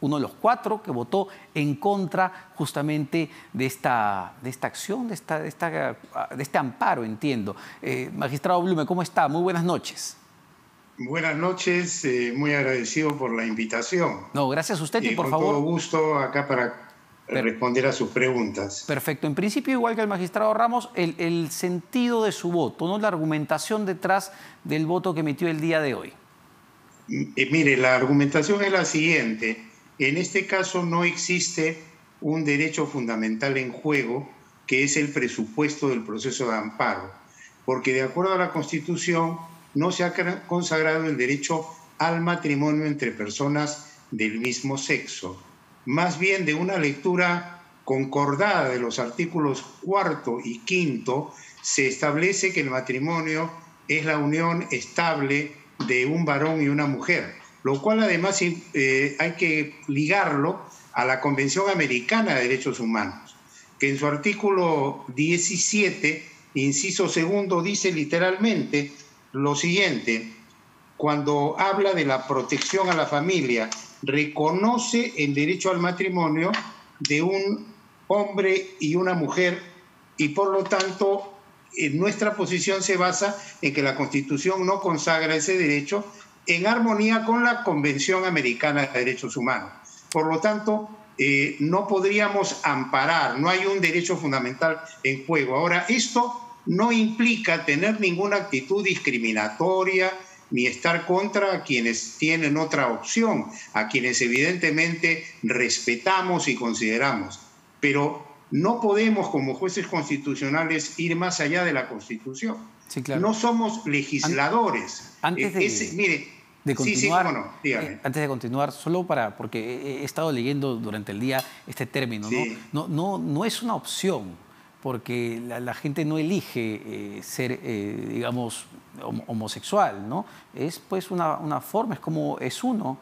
uno de los 4 que votó en contra justamente de esta acción, de este amparo, entiendo. Magistrado Blume, ¿cómo está? Muy buenas noches. Buenas noches, muy agradecido por la invitación. No, gracias a usted y por con favor... todo gusto acá para responder a sus preguntas. Perfecto. En principio, igual que el magistrado Ramos, el sentido de su voto, ¿no? La argumentación detrás del voto que emitió el día de hoy. Mire, la argumentación es la siguiente. En este caso no existe un derecho fundamental en juego, que es el presupuesto del proceso de amparo, porque de acuerdo a la Constitución no se ha consagrado el derecho al matrimonio entre personas del mismo sexo. Más bien, de una lectura concordada de los artículos 4 y 5, se establece que el matrimonio es la unión estable de un varón y una mujer, lo cual además hay que ligarlo a la Convención Americana de Derechos Humanos, que en su artículo 17, inciso segundo, dice literalmente lo siguiente: cuando habla de la protección a la familia, reconoce el derecho al matrimonio de un hombre y una mujer, y por lo tanto nuestra posición se basa en que la Constitución no consagra ese derecho, en armonía con la Convención Americana de Derechos Humanos. Por lo tanto, no podríamos amparar, no hay un derecho fundamental en juego. Ahora, esto no implica tener ninguna actitud discriminatoria ni estar contra quienes tienen otra opción, a quienes evidentemente respetamos y consideramos. Pero no podemos, como jueces constitucionales, ir más allá de la Constitución. Sí, claro. No somos legisladores. Antes de continuar, solo porque he estado leyendo durante el día este término, sí. No es una opción, porque la gente no elige ser, digamos, homosexual, ¿no? Es pues una forma, es como es uno,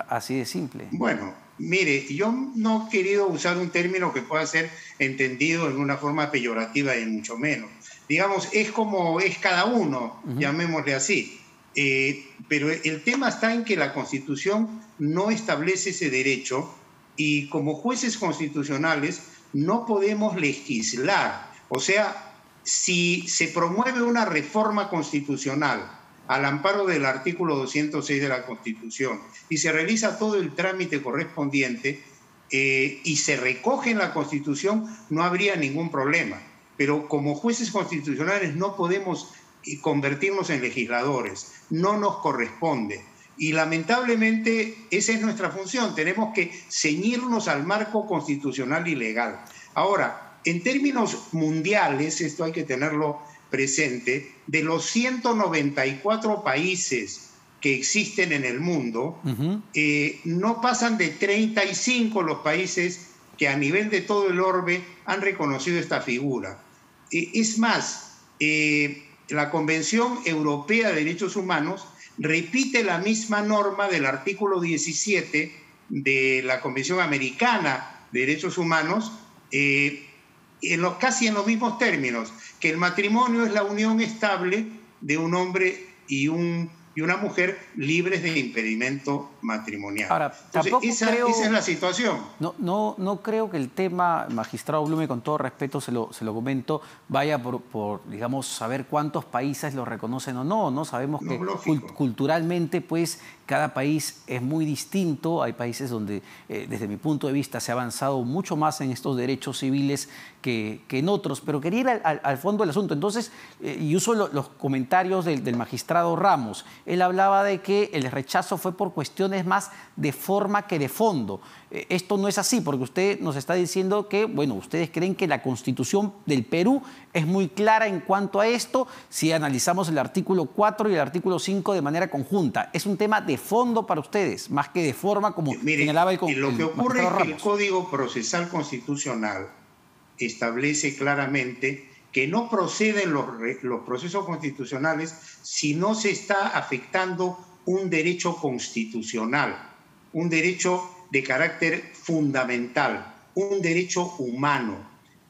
así de simple. Bueno, mire, yo no he querido usar un término que pueda ser entendido en una forma peyorativa y mucho menos. Digamos, es como es cada uno, llamémosle así. Pero el tema está en que la Constitución no establece ese derecho, y como jueces constitucionales no podemos legislar. O sea, si se promueve una reforma constitucional al amparo del artículo 206 de la Constitución y se realiza todo el trámite correspondiente y se recoge en la Constitución, no habría ningún problema. Pero como jueces constitucionales no podemos convertirnos en legisladores, no nos corresponde. Y lamentablemente esa es nuestra función, tenemos que ceñirnos al marco constitucional y legal. Ahora, en términos mundiales, esto hay que tenerlo presente, de los 194 países que existen en el mundo, no pasan de 35 los países que a nivel de todo el orbe han reconocido esta figura. Es más, la Convención Europea de Derechos Humanos repite la misma norma del artículo 17 de la Convención Americana de Derechos Humanos, casi en los mismos términos, que el matrimonio es la unión estable de un hombre y una mujer libres de impedimento matrimonial. Ahora, entonces, esa es la situación. No creo que el tema, magistrado Blume, con todo respeto se lo comento, vaya por, digamos, saber cuántos países lo reconocen o no, ¿no? Sabemos que culturalmente, pues, cada país es muy distinto. Hay países donde, desde mi punto de vista, se ha avanzado mucho más en estos derechos civiles que en otros. Pero quería ir al fondo del asunto. Entonces, y uso los comentarios del magistrado Ramos. Él hablaba de que el rechazo fue por cuestiones más de forma que de fondo. Esto no es así, porque usted nos está diciendo que, bueno, ustedes creen que la Constitución del Perú es muy clara en cuanto a esto si analizamos el artículo 4 y el artículo 5 de manera conjunta. Es un tema de fondo para ustedes, más que de forma, como señalaba el Lo que ocurre es que el Código Procesal Constitucional establece claramente que no proceden los procesos constitucionales si no se está afectando un derecho constitucional, un derecho de carácter fundamental, un derecho humano.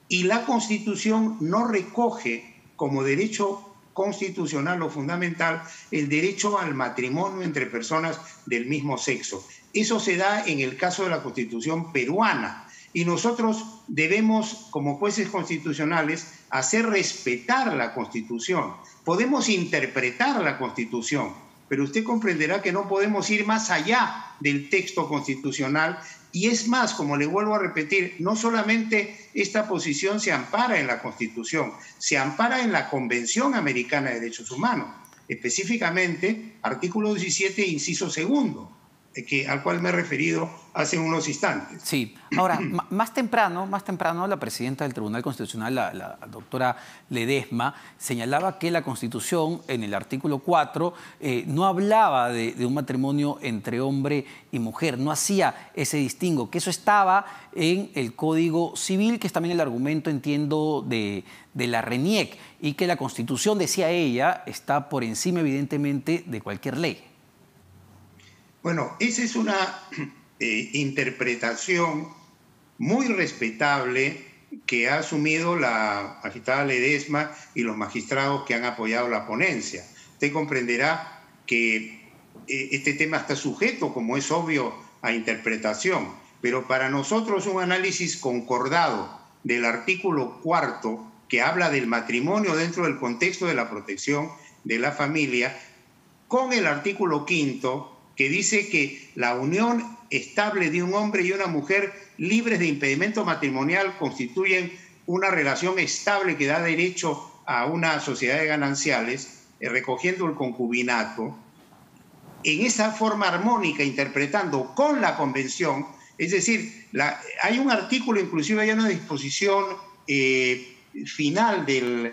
Y la Constitución no recoge como derecho constitucional o fundamental el derecho al matrimonio entre personas del mismo sexo. Eso se da en el caso de la Constitución peruana y nosotros debemos, como jueces constitucionales, hacer respetar la Constitución. Podemos interpretar la Constitución, pero usted comprenderá que no podemos ir más allá del texto constitucional. Y es más, como le vuelvo a repetir, no solamente esta posición se ampara en la Constitución, se ampara en la Convención Americana de Derechos Humanos, específicamente artículo 17, inciso segundo, al cual me he referido hace unos instantes. Sí. Ahora, más temprano, la presidenta del Tribunal Constitucional, la doctora Ledesma, señalaba que la Constitución, en el artículo 4, no hablaba de un matrimonio entre hombre y mujer, no hacía ese distingo, que eso estaba en el Código Civil, que es también el argumento, entiendo, de la RENIEC, y que la Constitución, decía ella, está por encima, evidentemente, de cualquier ley. Bueno, esa es una interpretación muy respetable que ha asumido la magistrada Ledesma y los magistrados que han apoyado la ponencia. Usted comprenderá que este tema está sujeto, como es obvio, a interpretación, pero para nosotros un análisis concordado del artículo 4, que habla del matrimonio dentro del contexto de la protección de la familia, con el artículo 5, que dice que la unión estable de un hombre y una mujer libres de impedimento matrimonial constituyen una relación estable que da derecho a una sociedad de gananciales, recogiendo el concubinato, en esa forma armónica, interpretando con la Convención, es decir, hay un artículo, inclusive hay una disposición final de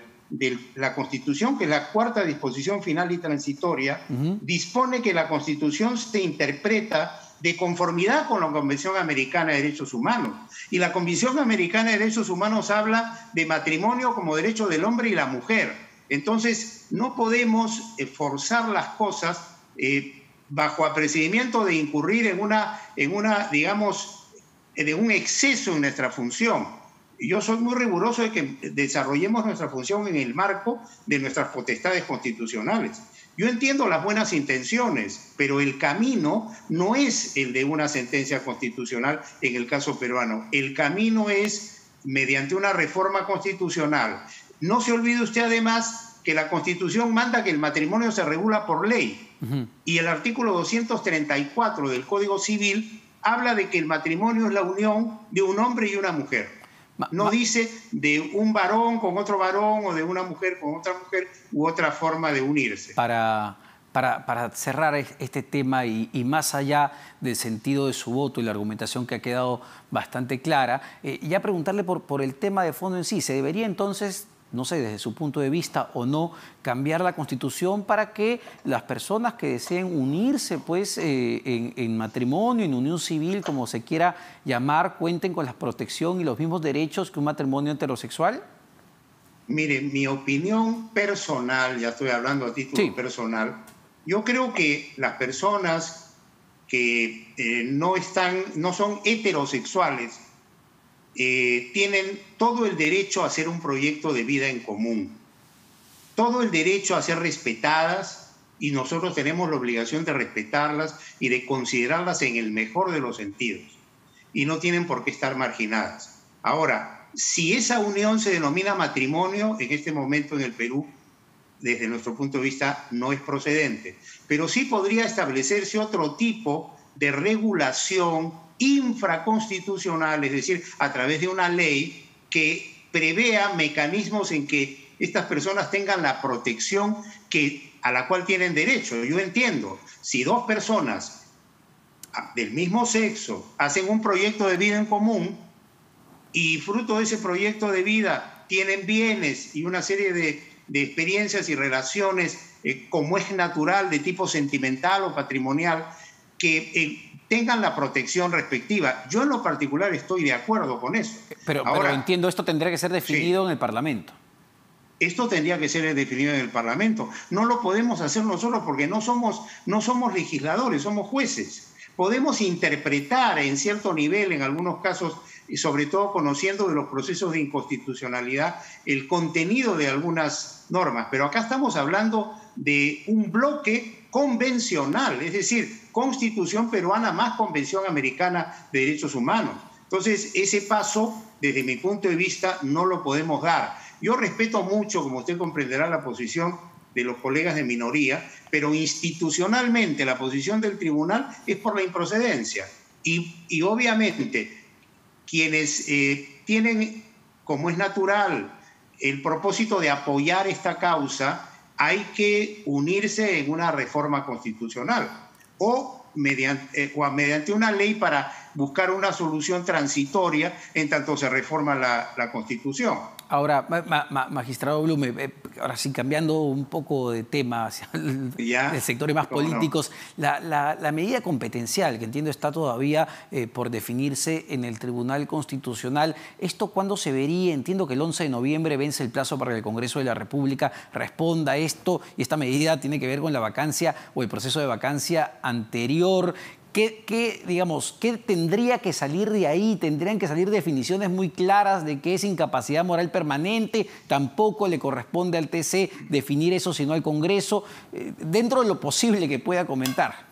la Constitución, que es la cuarta disposición final y transitoria, dispone que la Constitución se interpreta de conformidad con la Convención Americana de Derechos Humanos. Y la Convención Americana de Derechos Humanos habla de matrimonio como derecho del hombre y la mujer. Entonces, no podemos forzar las cosas bajo apercibimiento de incurrir en digamos, de un exceso en nuestra función. Yo soy muy riguroso de que desarrollemos nuestra función en el marco de nuestras potestades constitucionales. Yo entiendo las buenas intenciones, pero el camino no es el de una sentencia constitucional en el caso peruano. El camino es mediante una reforma constitucional. No se olvide usted además que la Constitución manda que el matrimonio se regula por ley. Y el artículo 234 del Código Civil habla de que el matrimonio es la unión de un hombre y una mujer. No dice de un varón con otro varón o de una mujer con otra mujer u otra forma de unirse. Para cerrar este tema y más allá del sentido de su voto y la argumentación que ha quedado bastante clara, ya preguntarle por el tema de fondo en sí. ¿Se debería entonces, no sé, desde su punto de vista o no, cambiar la Constitución para que las personas que deseen unirse pues, en matrimonio, en unión civil, como se quiera llamar, cuenten con la protección y los mismos derechos que un matrimonio heterosexual? Mire, mi opinión personal, ya estoy hablando a título personal, yo creo que las personas que no son heterosexuales tienen todo el derecho a hacer un proyecto de vida en común, todo el derecho a ser respetadas, y nosotros tenemos la obligación de respetarlas y de considerarlas en el mejor de los sentidos, y no tienen por qué estar marginadas. Ahora, si esa unión se denomina matrimonio, en este momento en el Perú, desde nuestro punto de vista, no es procedente, pero sí podría establecerse otro tipo de regulación infraconstitucional, es decir, a través de una ley que prevea mecanismos en que estas personas tengan la protección a la cual tienen derecho. Yo entiendo, si dos personas del mismo sexo hacen un proyecto de vida en común y fruto de ese proyecto de vida tienen bienes y una serie de experiencias y relaciones como es natural, de tipo sentimental o patrimonial, que tengan la protección respectiva. Yo en lo particular estoy de acuerdo con eso. Pero entiendo, esto tendría que ser definido en el Parlamento. Esto tendría que ser definido en el Parlamento. No lo podemos hacer nosotros porque no somos legisladores, somos jueces. podemos interpretar en cierto nivel, en algunos casos, y sobre todo conociendo de los procesos de inconstitucionalidad, el contenido de algunas normas. Pero acá estamos hablando de un bloque convencional, es decir, Constitución peruana más Convención Americana de Derechos Humanos. Entonces, ese paso, desde mi punto de vista, no lo podemos dar. Yo respeto mucho, como usted comprenderá, la posición de los colegas de minoría, pero institucionalmente la posición del tribunal es por la improcedencia. Y obviamente, quienes tienen, como es natural, el propósito de apoyar esta causa, hay que unirse en una reforma constitucional o mediante una ley para buscar una solución transitoria en tanto se reforma la Constitución. Ahora, magistrado Blume, ahora sí, cambiando un poco de tema hacia el sectores más políticos, no. la medida competencial, que entiendo está todavía por definirse en el Tribunal Constitucional, ¿esto cuándo se vería? Entiendo que el 11 de noviembre vence el plazo para que el Congreso de la República responda a esto, y esta medida tiene que ver con la vacancia o el proceso de vacancia anterior. ¿Qué tendría que salir de ahí? ¿Tendrían que salir definiciones muy claras de qué es incapacidad moral permanente? Tampoco le corresponde al TC definir eso, sino al Congreso, dentro de lo posible que pueda comentar.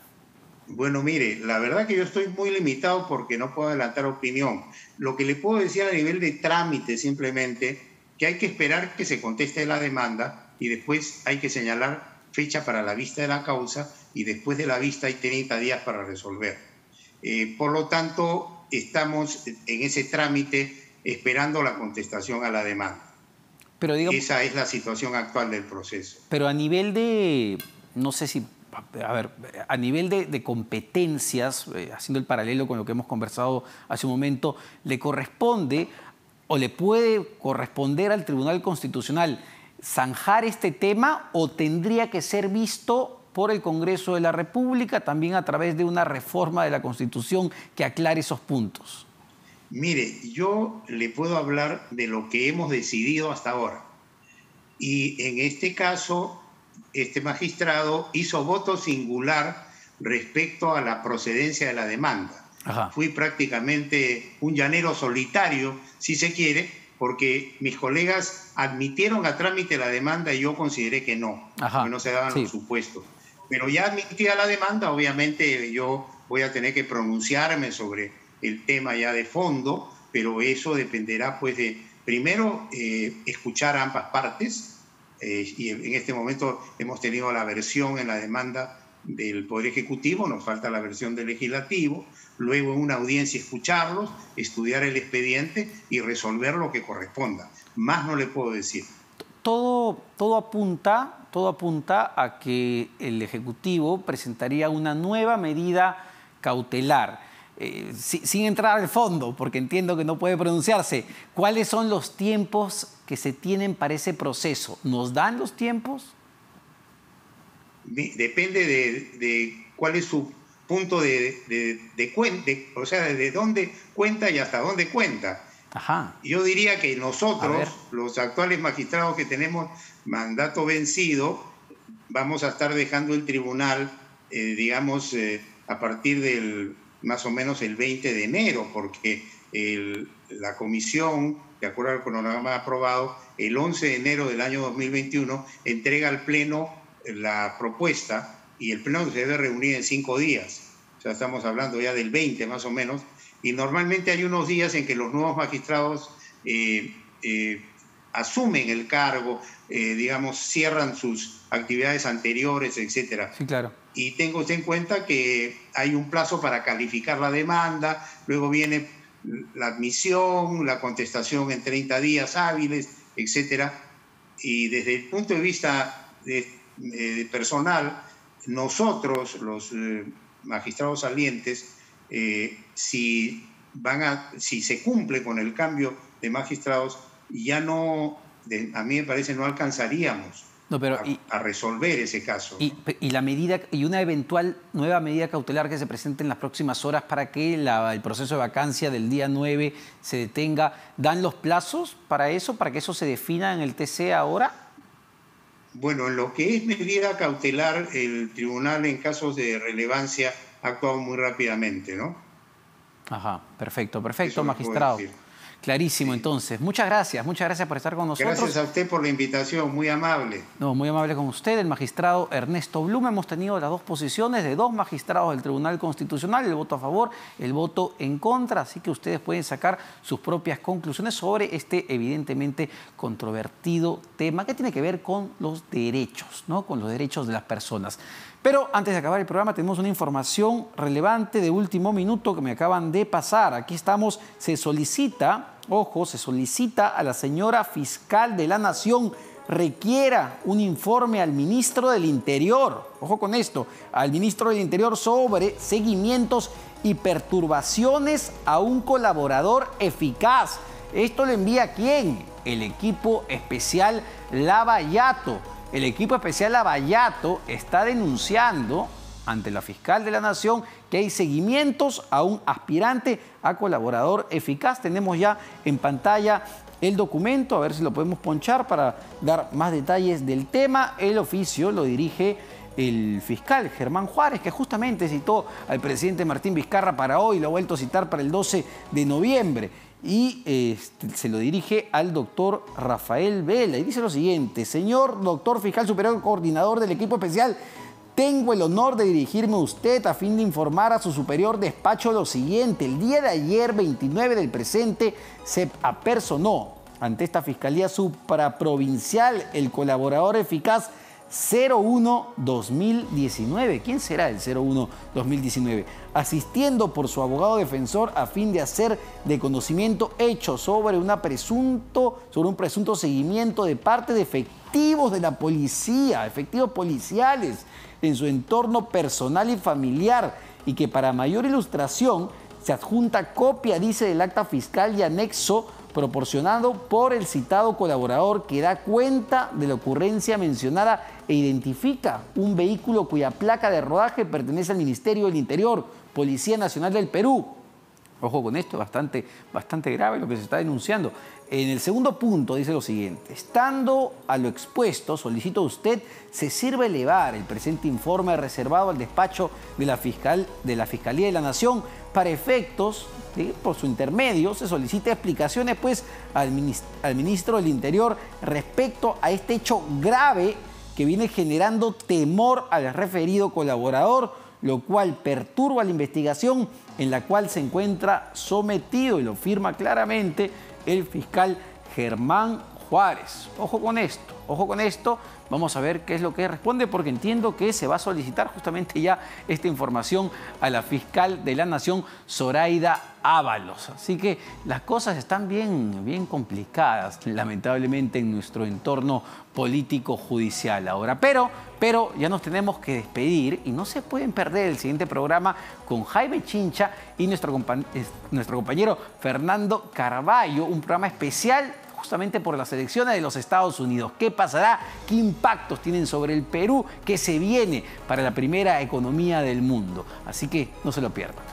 Bueno, mire, la verdad que yo estoy muy limitado porque no puedo adelantar opinión. Lo que le puedo decir a nivel de trámite simplemente, que hay que esperar que se conteste la demanda y después hay que señalar fecha para la vista de la causa y después de la vista hay 30 días para resolver. Por lo tanto, estamos en ese trámite esperando la contestación a la demanda. Pero digamos, esa es la situación actual del proceso. Pero a nivel de, no sé si, a ver, a nivel de competencias, haciendo el paralelo con lo que hemos conversado hace un momento, ¿le corresponde o le puede corresponder al Tribunal Constitucional zanjar este tema o tendría que ser visto por el Congreso de la República también a través de una reforma de la Constitución que aclare esos puntos? Mire, yo le puedo hablar de lo que hemos decidido hasta ahora. Y en este caso, este magistrado hizo voto singular respecto a la procedencia de la demanda. Ajá. Fui prácticamente un llanero solitario, si se quiere, porque mis colegas admitieron a trámite la demanda y yo consideré que no, que no se daban los supuestos. Pero ya admitida la demanda, obviamente yo voy a tener que pronunciarme sobre el tema ya de fondo, pero eso dependerá pues de, primero, escuchar a ambas partes, y en este momento hemos tenido la versión en la demanda del Poder Ejecutivo, nos falta la versión del Legislativo, luego en una audiencia escucharlos, estudiar el expediente y resolver lo que corresponda. Más no le puedo decir. Todo apunta a que el Ejecutivo presentaría una nueva medida cautelar, sin entrar al fondo, porque entiendo que no puede pronunciarse. ¿Cuáles son los tiempos que se tienen para ese proceso? ¿Nos dan los tiempos? Depende de cuál es su punto de cuenta, o sea, de dónde cuenta y hasta dónde cuenta. Ajá. Yo diría que nosotros, los actuales magistrados que tenemos mandato vencido, vamos a estar dejando el tribunal, digamos, a partir del más o menos el 20 de enero, porque la comisión, de acuerdo al cronograma aprobado, el 11 de enero del año 2021 entrega al Pleno la propuesta y el Pleno se debe reunir en 5 días. O sea, estamos hablando ya del 20 más o menos, y normalmente hay unos días en que los nuevos magistrados asumen el cargo, digamos, cierran sus actividades anteriores, etc. Sí, claro. Y tenga usted en cuenta que hay un plazo para calificar la demanda, luego viene la admisión, la contestación en 30 días hábiles, etc. Y desde el punto de vista personal, nosotros, los magistrados salientes, si se cumple con el cambio de magistrados, ya no, a mí me parece, no alcanzaríamos a resolver ese caso. Y la medida, y una eventual nueva medida cautelar que se presente en las próximas horas para que el proceso de vacancia del día 9 se detenga, ¿dan los plazos para eso, para que eso se defina en el TC ahora? Bueno, en lo que es medida cautelar, el tribunal en casos de relevancia ha actuado muy rápidamente, ¿no? Ajá, perfecto, magistrado. Clarísimo, sí. Entonces. Muchas gracias por estar con nosotros. Gracias a usted por la invitación, muy amable. No, muy amable con usted, el magistrado Ernesto Blume. Hemos tenido las dos posiciones de dos magistrados del Tribunal Constitucional, el voto a favor, el voto en contra, así que ustedes pueden sacar sus propias conclusiones sobre este evidentemente controvertido tema que tiene que ver con los derechos, ¿no? Con los derechos de las personas. Pero antes de acabar el programa tenemos una información relevante de último minuto que me acaban de pasar. Aquí estamos, se solicita a la señora fiscal de la Nación requiera un informe al ministro del Interior, ojo con esto, al ministro del Interior sobre seguimientos y perturbaciones a un colaborador eficaz. ¿Esto lo envía quién? El equipo especial Lavallato. El equipo especial Lavallato está denunciando ante la fiscal de la Nación que hay seguimientos a un aspirante a colaborador eficaz. Tenemos ya en pantalla el documento, a ver si lo podemos ponchar para dar más detalles del tema. El oficio lo dirige el fiscal Germán Juárez, que justamente citó al presidente Martín Vizcarra para hoy, lo ha vuelto a citar para el 12 de noviembre. Y se lo dirige al doctor Rafael Vela y dice lo siguiente: señor doctor fiscal superior coordinador del equipo especial, tengo el honor de dirigirme a usted a fin de informar a su superior despacho lo siguiente. El día de ayer, 29 del presente, se apersonó ante esta Fiscalía Supraprovincial el colaborador eficaz 01-2019. ¿Quién será el 01-2019? Asistiendo por su abogado defensor a fin de hacer de conocimiento hechos sobre un presunto seguimiento de parte de efectivos de la policía, efectivos policiales en su entorno personal y familiar, y que para mayor ilustración se adjunta copia, dice, del acta fiscal y anexo proporcionado por el citado colaborador, que da cuenta de la ocurrencia mencionada e identifica un vehículo cuya placa de rodaje pertenece al Ministerio del Interior, Policía Nacional del Perú. Ojo con esto, bastante grave lo que se está denunciando. En el segundo punto dice lo siguiente: estando a lo expuesto, solicito a usted se sirva elevar el presente informe reservado al despacho de la Fiscalía de la Nación para efectos, ¿sí?, por su intermedio, se solicita explicaciones pues al ministro del Interior respecto a este hecho grave que viene generando temor al referido colaborador, lo cual perturba la investigación en la cual se encuentra sometido, y lo firma claramente el fiscal Germán Juárez. Ojo con esto, vamos a ver qué es lo que responde, porque entiendo que se va a solicitar justamente ya esta información a la fiscal de la Nación, Zoraida Ábalos. Así que las cosas están bien complicadas, lamentablemente, en nuestro entorno político judicial ahora. Pero ya nos tenemos que despedir y no se pueden perder el siguiente programa con Jaime Chincha y nuestro compañero Fernando Carballo, un programa especial justamente por las elecciones de los Estados Unidos. ¿Qué pasará? ¿Qué impactos tienen sobre el Perú? ¿Qué se viene para la primera economía del mundo? Así que no se lo pierdan.